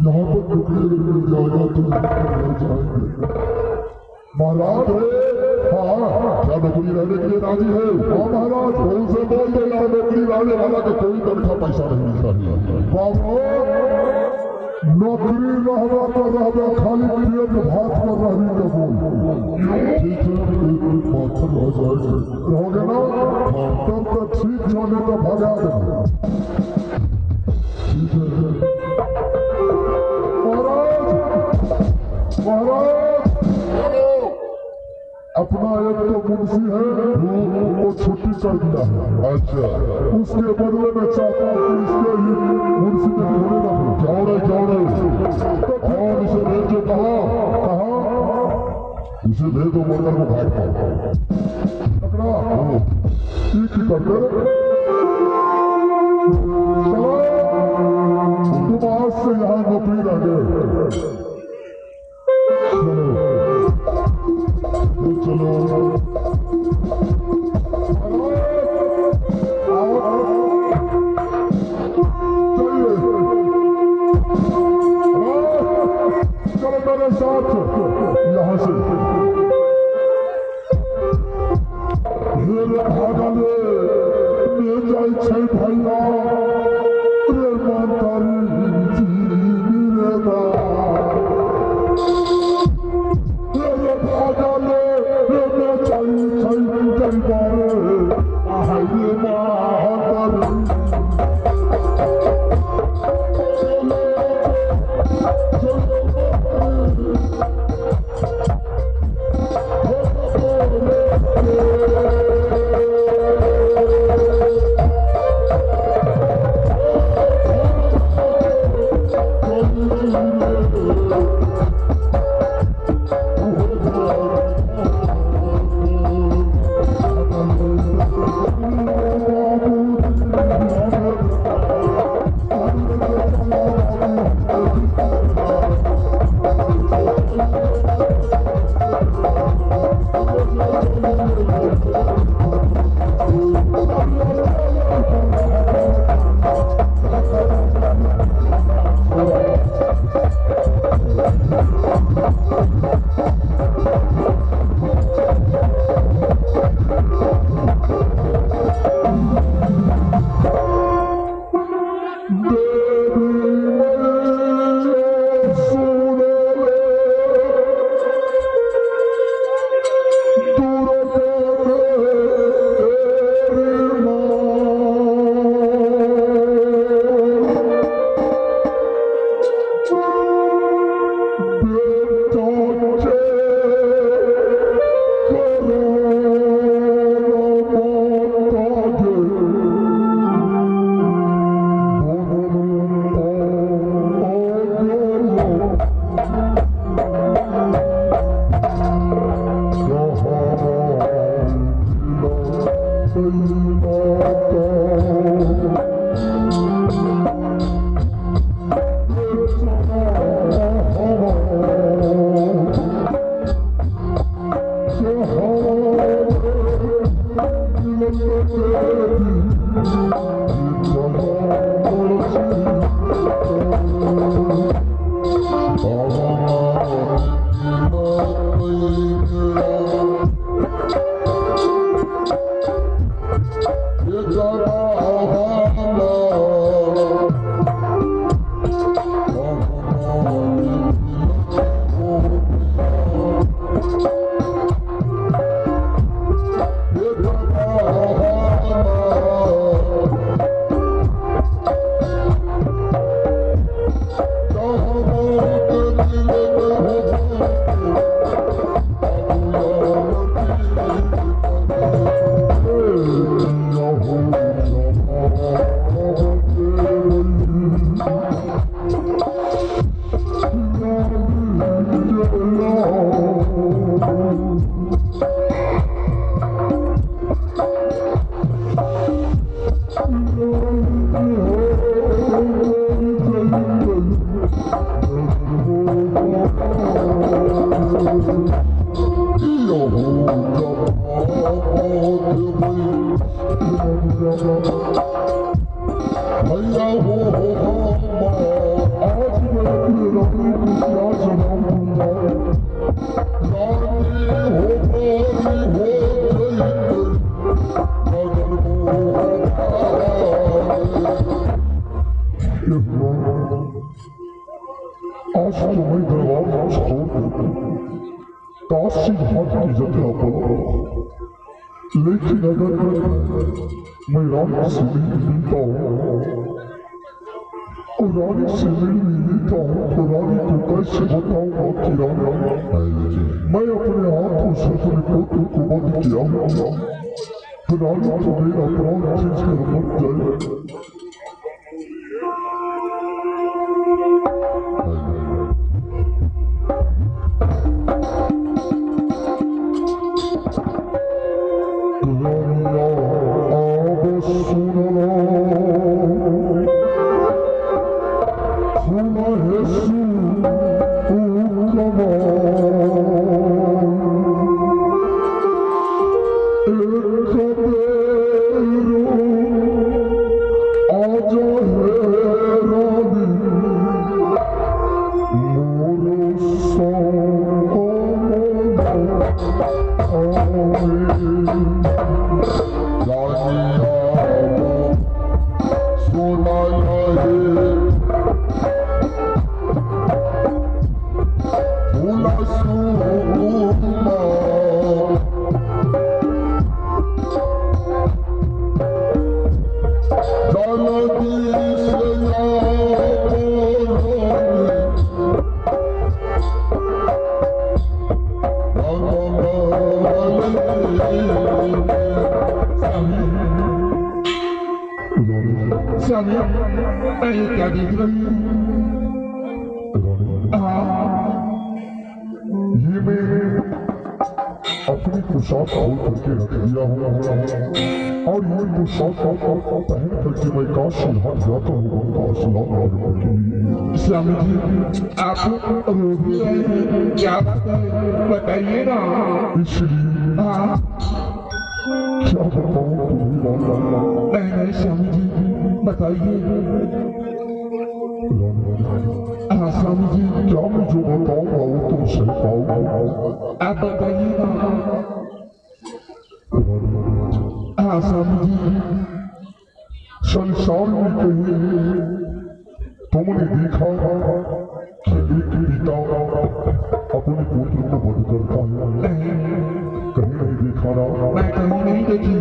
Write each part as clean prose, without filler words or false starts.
यहाँ पर नौकरी मिल जाएगा तो जाएंगे। महाराज हाँ क्या नौकरी रहने के लिए राजी है? हाँ महाराज उनसे बोल देना नौकरी रहने वाला का कोई तनख्वाह पैसा नहीं चाहिए। बाबा नौकरी रहना तो रहना खाली पेट भात पर रहने का बोल ठीक है बात हो जाएगा रहोगे ना तब तक ठीक होने का भगा देना ठीक है। महाराज अपना एक तो मुंशी है वो छुट्टी कर दिया है। अच्छा उसके बदले में चाहता हूँ इसके ही मुंशी को ढूंढे ना जाओ रहे और इसे भेजो कहाँ इसे भेजो मगर को घाट पर पकड़ा ठीक ही करते तुम आज से यहाँ नौकरी लगे चलो चलो मेरे साथ यहाँ से मेरे भागा ले जाए छे भैया मानतारी भैया हो आज आज तुम्हें दरबार छोड़ काशी घाट की जगह पर, लेकिन अगर मैं रानी से मिलता हूँ और रानी से मिल लेता हूँ तो रानी को कैसे बताऊंगा कि रानी मैं अपने हाथों से अपने पुत्र को बंद किया हूँ, तो रानी तो मेरा प्राण खींच कर मर जाए। अपनी पोशाक खोल करके रख दिया हूँ और ये पोशाक पहन करके मैं काशी घाट जाता हूँ गंगा स्नान करने के लिए। स्वामी जी आप रो भी रहे हैं, क्या बताइए ना। इसलिए क्या बताऊँ तुम्हें? नहीं स्वामी जी बताइए। स्वामी जी क्या मैं जो बताऊंगा वो तुम सह पाओगे? आप बताइए ना। स्वामी जी संसार में कहीं तुमने देखा कि एक पिता अपने पुत्र को वध करता है? कहीं नहीं देखा ना? मैं कहीं नहीं देखी।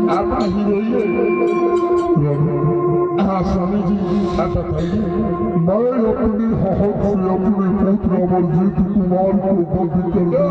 आप नहीं रोइए। स्वामी जी आप बताइए। मैं अपने हाथ से अपने पुत्र अमरजीत कुमार को वध कर दिया।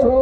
Oh